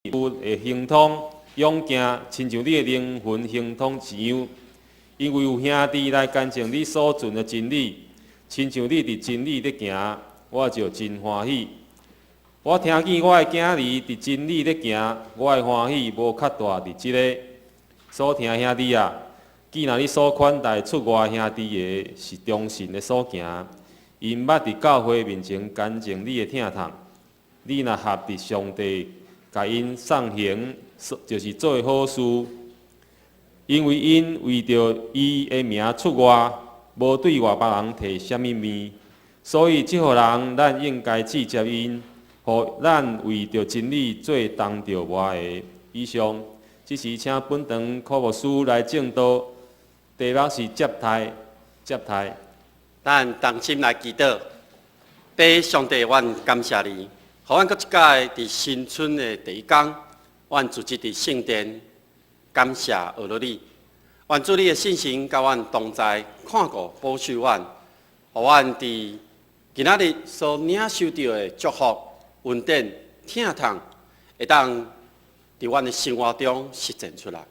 会行通勇行，亲像你的灵魂行通一样。因为有兄弟来干证你所存的真理，亲像你伫真理咧行，我就真欢喜。我听见我的囝儿伫真理咧行，我的欢喜无较大伫即个。所听兄弟啊，既然你所款待出外兄弟的是忠信的所行，因捌伫教会面前干证你的疼痛，你若合伫上帝，甲因送行，就是做好事。因为因为着伊的名出外，无对外别人提什么面，所以即号人咱应该拒接因，互咱为着真理做当着活的。以上，即是请本堂科牧师来正道，题目是接待。咱同心来祈祷，爸上帝，阮感谢你，互阮搁一届伫新春的第一天，阮组织伫圣殿。感谢俄罗你，愿主你的信心甲阮同在，看顾保守阮，互阮伫今仔日所领受到的祝福、稳定、疼痛，会当伫阮的生活中实践出来，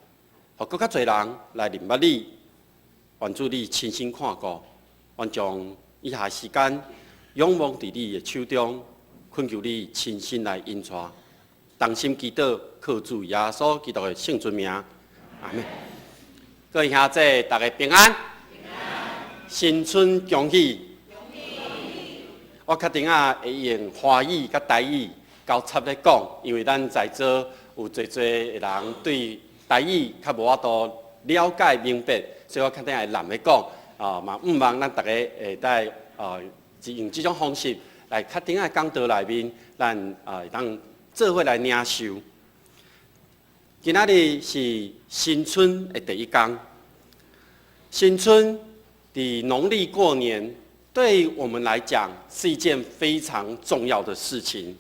互更较侪人来认捌你。愿主你亲身看顾，阮将以下时间仰望伫你的手中，恳求你亲身来引带。同心祈祷，靠主耶稣基督的圣尊名，阿门。各位兄弟，大家平安，新春恭喜！我确定会用华语甲台语交叉咧讲，因为咱在座有侪人对台语较无法度了解明白，所以我确定会难咧讲嘛，毋望咱大家会在用这种方式来确定的讲道内面，咱当做伙来领受。今仔日是新春的第一天，新春伫农历过年，对我们来讲是一件非常重要的事情。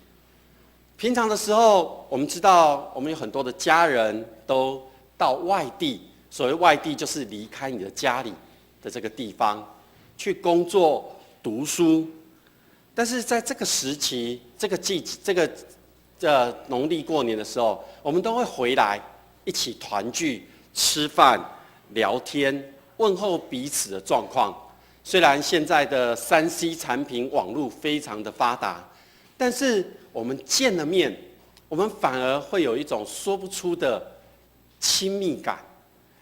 平常的时候，我们知道我们有很多的家人都到外地，所谓外地就是离开你的家里的这个地方去工作、读书。但是在这个时期、农历过年的时候，我们都会回来一起团聚、吃饭、聊天、问候彼此的状况。虽然现在的3C 产品、网络非常的发达，但是我们见了面，我们反而会有一种说不出的亲密感。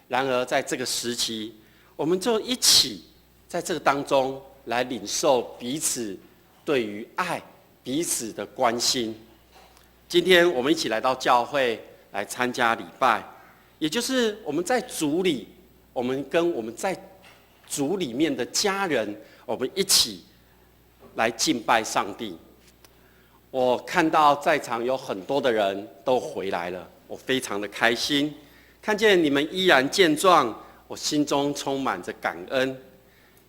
然而在这个时期，我们就一起在这个当中来领受彼此对于爱、彼此的关心。今天我们一起来到教会来参加礼拜，也就是我们在主里，我们跟我们在主里面的家人，我们一起来敬拜上帝。我看到在场有很多的人都回来了，我非常的开心，看见你们依然健壮，我心中充满着感恩。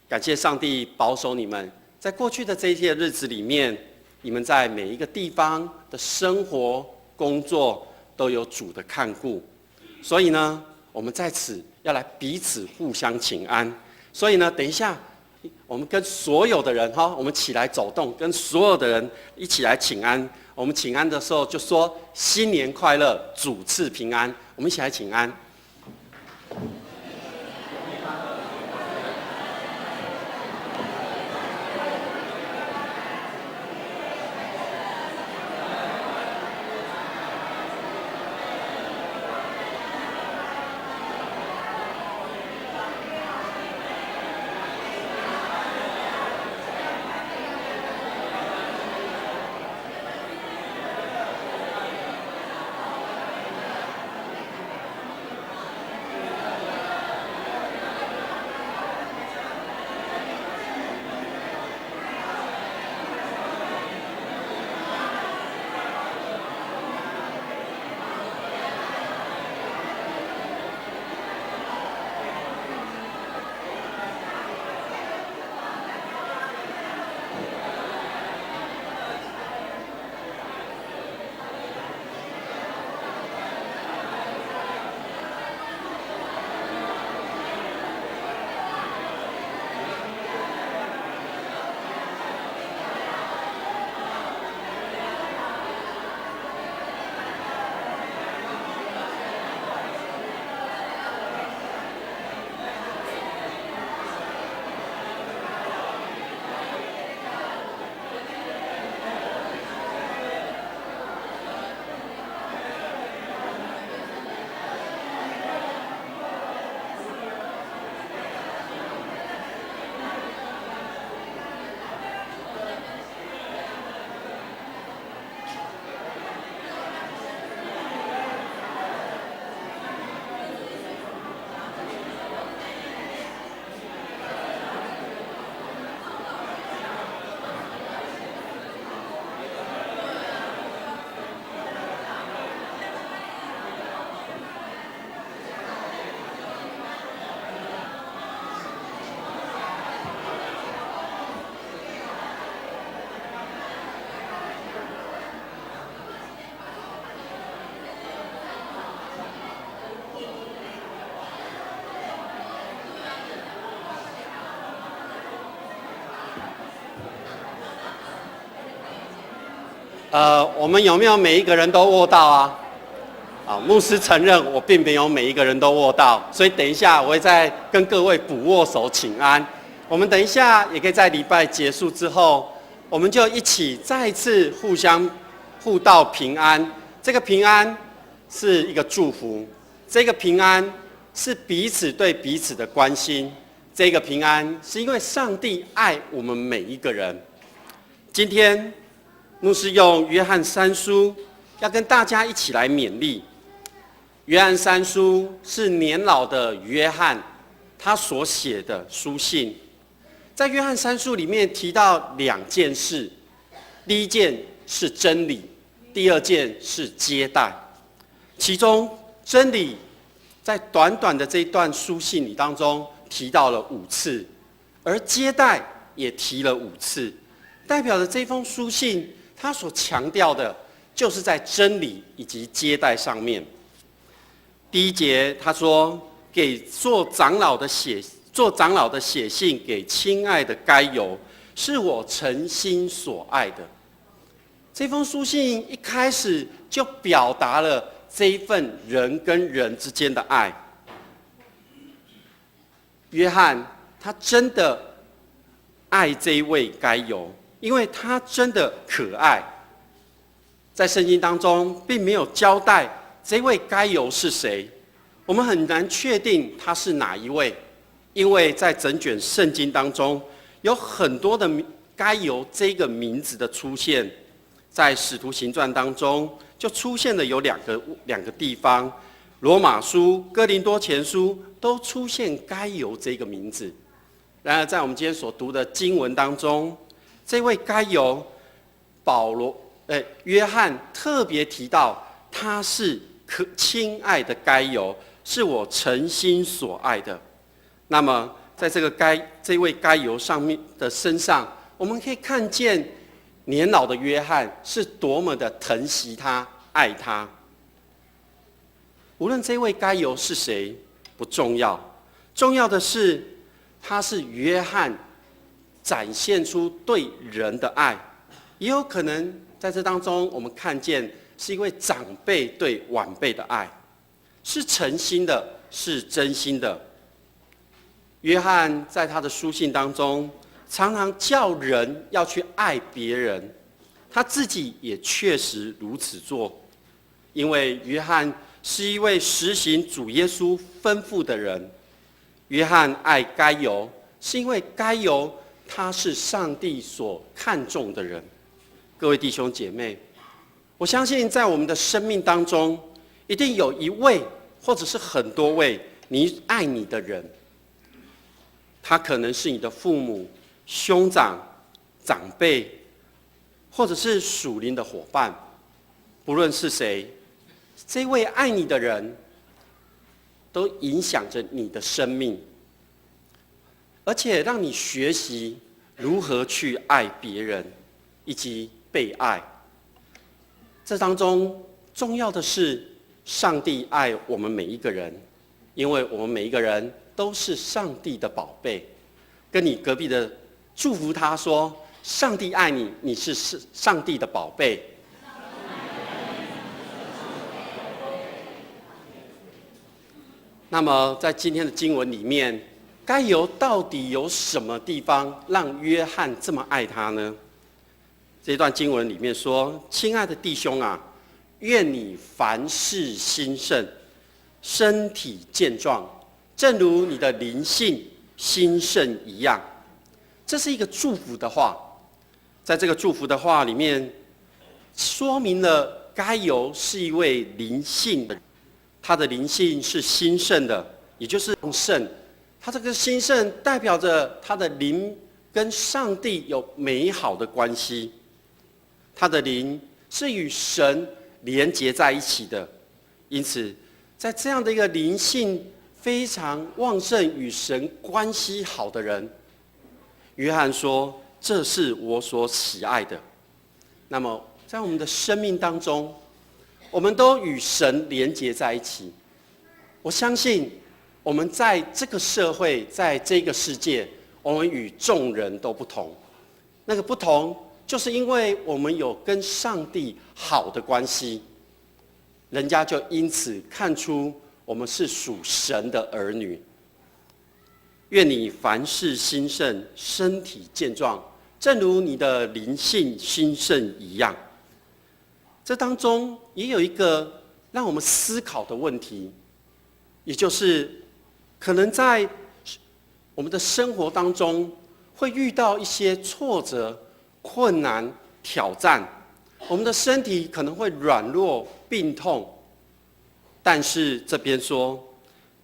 感谢上帝保守你们，在过去的这些日子里面，你们在每一个地方的生活、工作都有主的看顾，所以呢，我们在此要来彼此互相请安。所以呢，等一下我们跟所有的人我们起来走动，跟所有的人一起来请安。我们请安的时候就说新年快乐，主赐平安。我们一起来请安。我们有没有每一个人都握到啊？啊，牧师承认我并没有每一个人都握到，所以等一下我会再跟各位补握手请安。我们等一下也可以在礼拜结束之后，我们就一起再一次互相互道平安。这个平安是一个祝福，这个平安是彼此对彼此的关心，这个平安是因为上帝爱我们每一个人。今天牧师用约翰三书要跟大家一起来勉励。约翰三书是年老的约翰他所写的书信，在约翰三书里面提到2件事，第一件是真理，第二件是接待。其中真理在短短的这一段书信里当中提到了5次，而接待也提了5次，代表着这封书信他所强调的就是在真理以及接待上面。第1节他说，给做长老的写信给亲爱的该犹，是我诚心所爱的。这封书信一开始就表达了这一份人跟人之间的爱。约翰他真的爱这一位该犹，因为他真的可爱。在圣经当中并没有交代这位该犹是谁，我们很难确定他是哪一位，因为在整卷圣经当中有很多的该犹这个名字的出现。在使徒行传当中就出现了有两个地方，罗马书、哥林多前书都出现该犹这个名字。然而在我们今天所读的经文当中，这位该犹约翰特别提到他是亲爱的该犹，是我诚心所爱的。那么在这位该犹上面的身上，我们可以看见年老的约翰是多么的疼惜他、爱他。无论这位该犹是谁不重要，重要的是他是约翰展现出对人的爱。也有可能在这当中我们看见是一位长辈对晚辈的爱，是诚心的，是真心的。约翰在他的书信当中常常叫人要去爱别人，他自己也确实如此做。因为约翰是一位实行主耶稣吩咐的人。约翰爱该犹，是因为该犹他是上帝所看重的人。各位弟兄姐妹，我相信在我们的生命当中，一定有一位或者是很多位你爱你的人，他可能是你的父母、兄长、长辈，或者是属灵的伙伴。不论是谁，这位爱你的人都影响着你的生命，而且让你学习如何去爱别人以及被爱。这当中重要的是上帝爱我们每一个人，因为我们每一个人都是上帝的宝贝。跟你隔壁的祝福他说，上帝爱你，你是上帝的宝贝。那么在今天的经文里面，该犹到底有什么地方让约翰这么爱他呢？这段经文里面说，亲爱的弟兄啊，愿你凡事兴盛，身体健壮，正如你的灵性兴盛一样。这是一个祝福的话。在这个祝福的话里面，说明了该犹是一位灵性的人，他的灵性是兴盛的，也就是丰盛。他这个兴盛代表着他的灵跟上帝有美好的关系，他的灵是与神连结在一起的。因此在这样的一个灵性非常旺盛、与神关系好的人，约翰说，这是我所喜爱的。那么在我们的生命当中，我们都与神连结在一起。我相信我们在这个社会，在这个世界，我们与众人都不同。那个不同就是因为我们有跟上帝好的关系，人家就因此看出我们是属神的儿女。愿你凡事兴盛，身体健壮，正如你的灵性兴盛一样。这当中也有一个让我们思考的问题，也就是可能在我们的生活当中会遇到一些挫折、困难、挑战，我们的身体可能会软弱、病痛。但是这边说，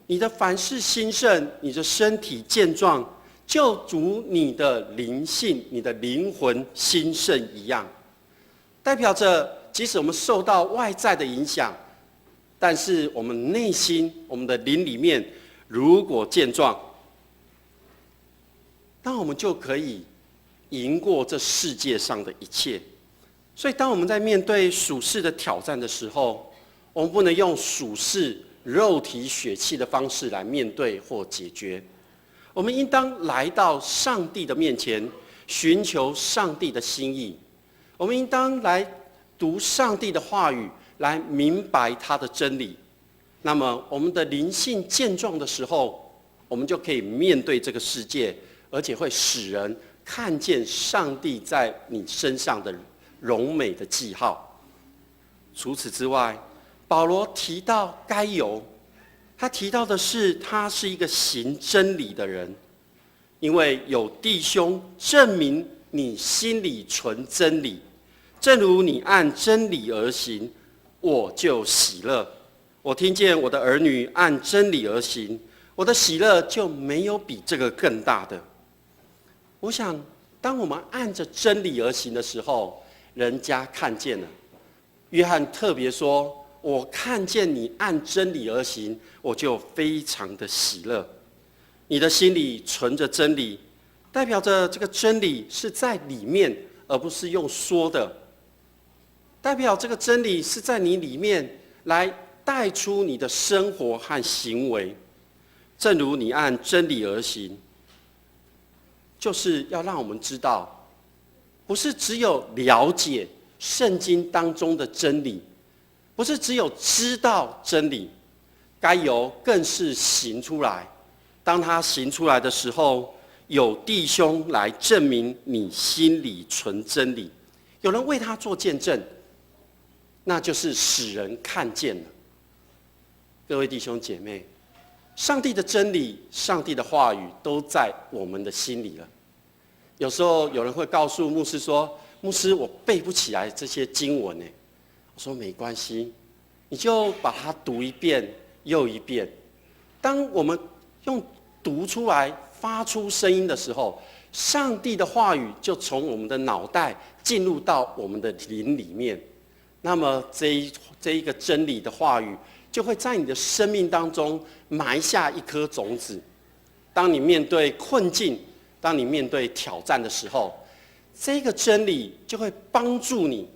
你的凡事兴盛，你的身体健壮，就如你的灵性、你的灵魂兴盛一样，代表着即使我们受到外在的影响，但是我们内心、我们的灵里面如果健壮，那我们就可以赢过这世界上的一切。所以当我们在面对属世的挑战的时候，我们不能用属世肉体血气的方式来面对或解决，我们应当来到上帝的面前，寻求上帝的心意。我们应当来读上帝的话语，来明白他的真理。那么我们的灵性健壮的时候，我们就可以面对这个世界，而且会使人看见上帝在你身上的荣美的记号。除此之外，保罗提到该犹，他提到的是他是一个行真理的人，因为有弟兄证明你心里存真理，正如你按真理而行，我就喜乐。我听见我的儿女按真理而行，我的喜乐就没有比这个更大的。我想，当我们按着真理而行的时候，人家看见了。约翰特别说，我看见你按真理而行，我就非常的喜乐。你的心里存着真理，代表着这个真理是在里面，而不是用说的。代表这个真理是在你里面来带出你的生活和行为。正如你按真理而行，就是要让我们知道，不是只有了解圣经当中的真理，不是只有知道真理，该由更是行出来。当他行出来的时候，有弟兄来证明你心里存真理，有人为他做见证，那就是使人看见了。各位弟兄姐妹，上帝的真理、上帝的话语都在我们的心里了。有时候有人会告诉牧师说，牧师，我背不起来这些经文呢。我说没关系，你就把它读一遍又一遍。当我们用读出来发出声音的时候，上帝的话语就从我们的脑袋进入到我们的灵里面。那么这一个真理的话语就会在你的生命当中埋下一颗种子。当你面对困境，当你面对挑战的时候，这个真理就会帮助你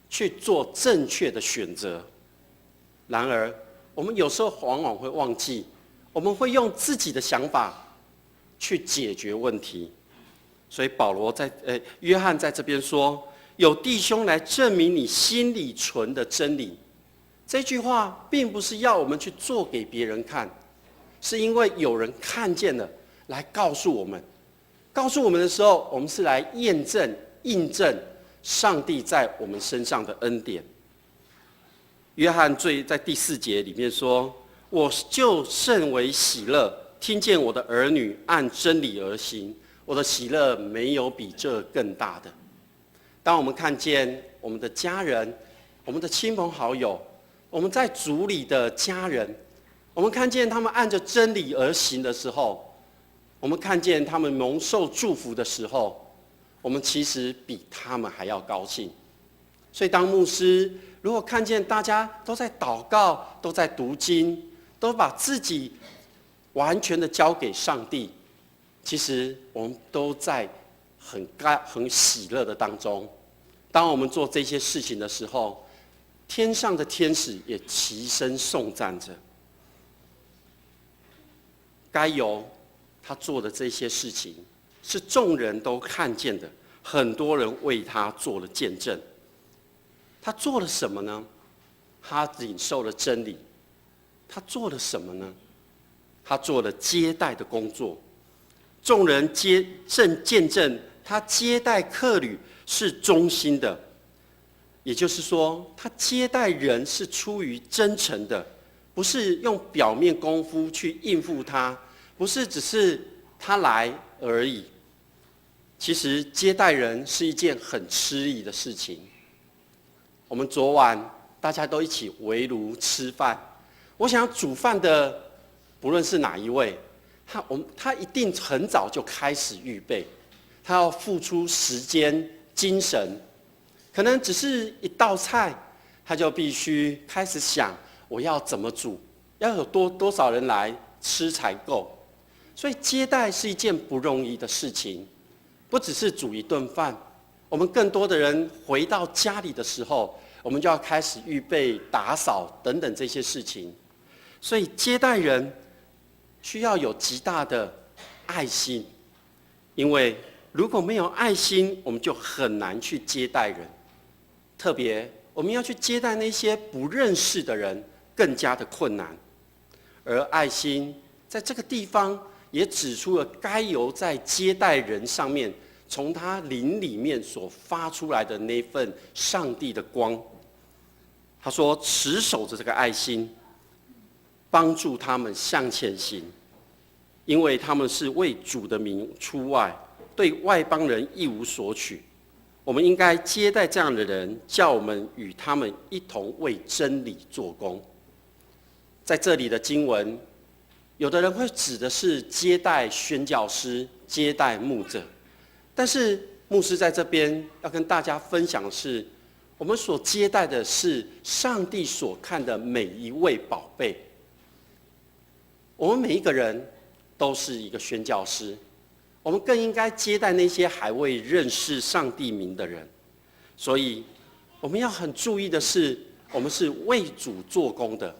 去做正确的选择。然而，我们有时候往往会忘记，我们会用自己的想法去解决问题。所以约翰在这边说，有弟兄来证明你心里存的真理。这句话并不是要我们去做给别人看，是因为有人看见了，来告诉我们。告诉我们的时候，我们是来验证、印证上帝在我们身上的恩典。约翰在第4节里面说，我就甚为喜乐，听见我的儿女按真理而行，我的喜乐没有比这更大的。当我们看见我们的家人、我们的亲朋好友、我们在主里的家人，我们看见他们按着真理而行的时候，我们看见他们蒙受祝福的时候，我们其实比他们还要高兴。所以当牧师如果看见大家都在祷告，都在读经，都把自己完全的交给上帝，其实我们都在很喜乐的当中。当我们做这些事情的时候，天上的天使也齐声颂赞着。该由他做的这些事情，是众人都看见的，很多人为他做了见证。他做了什么呢？他领受了真理。他做了什么呢？他做了接待的工作。众人见证他接待客旅是忠心的，也就是说，他接待人是出于真诚的，不是用表面功夫去应付他，不是只是他来而已。其实接待人是一件很吃力的事情。我们昨晚大家都一起围炉吃饭，我想煮饭的不论是哪一位，他一定很早就开始预备，他要付出时间、精神，可能只是一道菜，他就必须开始想我要怎么煮，要有多少人来吃才够。所以接待是一件不容易的事情，不只是煮一顿饭，我们更多的人回到家里的时候，我们就要开始预备、打扫等等这些事情。所以接待人需要有极大的爱心，因为如果没有爱心，我们就很难去接待人。特别我们要去接待那些不认识的人，更加的困难。而爱心在这个地方也指出了该由在接待人上面，从他灵里面所发出来的那份上帝的光。他说：持守着这个爱心，帮助他们向前行，因为他们是为主的名出外，对外邦人一无所取。我们应该接待这样的人，叫我们与他们一同为真理做工。在这里的经文，有的人会指的是接待宣教师、接待牧者，但是牧师在这边要跟大家分享的是，我们所接待的是上帝所看的每一位宝贝。我们每一个人都是一个宣教师，我们更应该接待那些还未认识上帝名的人。所以我们要很注意的是，我们是为主做工的。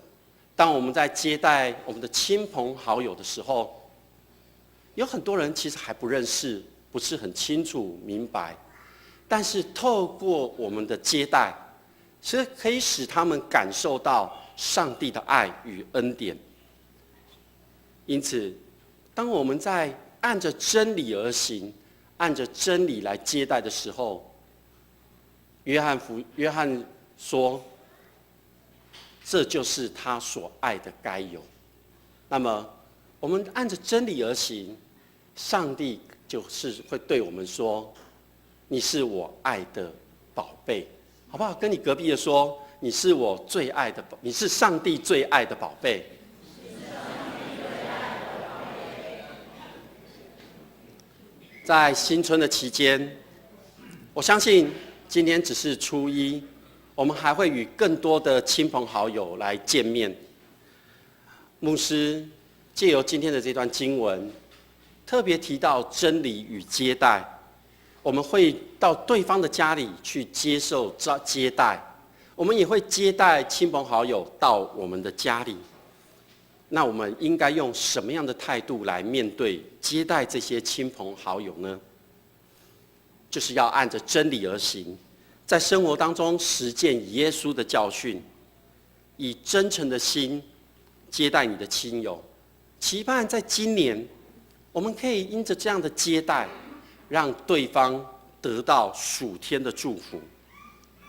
当我们在接待我们的亲朋好友的时候，有很多人其实还不认识，不是很清楚明白，但是透过我们的接待，其实可以使他们感受到上帝的爱与恩典。因此，当我们在按着真理而行，按着真理来接待的时候，约翰说，这就是他所爱的该有。那么，我们按着真理而行，上帝就是会对我们说：“你是我爱的宝贝，好不好？”跟你隔壁的说：“你是我最爱的宝，你是上帝最爱的宝贝。”在新春的期间，我相信今天只是初一，我们还会与更多的亲朋好友来见面。牧师借由今天的这段经文，特别提到真理与接待，我们会到对方的家里去接受接待，我们也会接待亲朋好友到我们的家里。那我们应该用什么样的态度来面对接待这些亲朋好友呢？就是要按着真理而行，在生活当中实践耶稣的教训，以真诚的心接待你的亲友，期盼在今年我们可以因着这样的接待，让对方得到属天的祝福，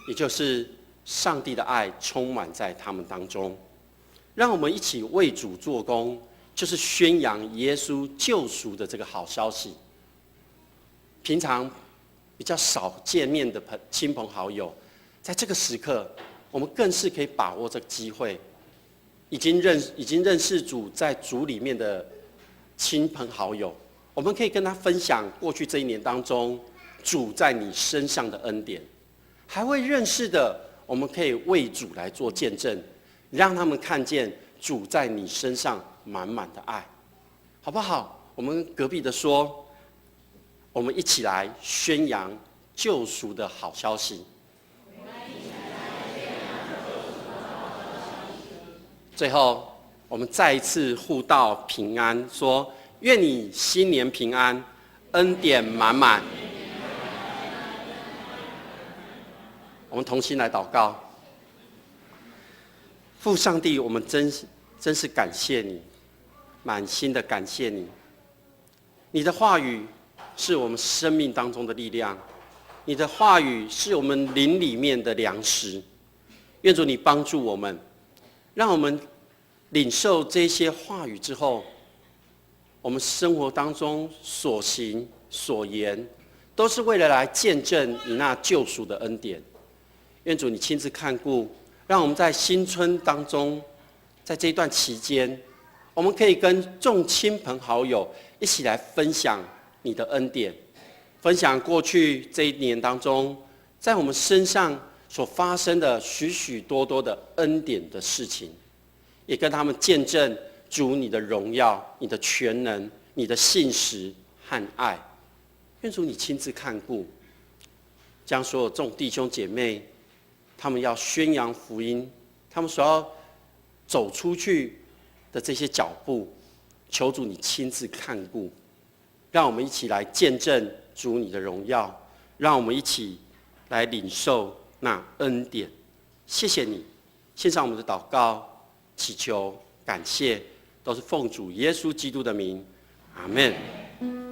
也就是上帝的爱充满在他们当中。让我们一起为主做工，就是宣扬耶稣救赎的这个好消息。平常比较少见面的亲朋好友，在这个时刻，我们更是可以把握这个机会。已经认识主，在主里面的亲朋好友，我们可以跟他分享过去这一年当中主在你身上的恩典。还未认识的，我们可以为主来做见证，让他们看见主在你身上满满的爱，好不好？我们隔壁的说，我们一起来宣扬救赎的好消息。最后，我们再一次互道平安，说：愿你新年平安，恩典满满。我们同心来祷告。父上帝，我们真是感谢你，满心的感谢你。你的话语是我们生命当中的力量，你的话语是我们灵里面的粮食。愿主你帮助我们，让我们领受这些话语之后，我们生活当中所行所言，都是为了来见证你那救赎的恩典。愿主你亲自看顾，让我们在新春当中，在这一段期间，我们可以跟众亲朋好友一起来分享你的恩典，分享过去这一年当中，在我们身上所发生的许许多多的恩典的事情，也跟他们见证主你的荣耀、你的全能、你的信实和爱。愿主你亲自看顾，将所有众弟兄姐妹，他们要宣扬福音，他们所要走出去的这些脚步，求主你亲自看顾，让我们一起来见证主你的荣耀，让我们一起来领受那恩典。谢谢你，献上我们的祷告，祈求感谢，都是奉主耶稣基督的名，阿们。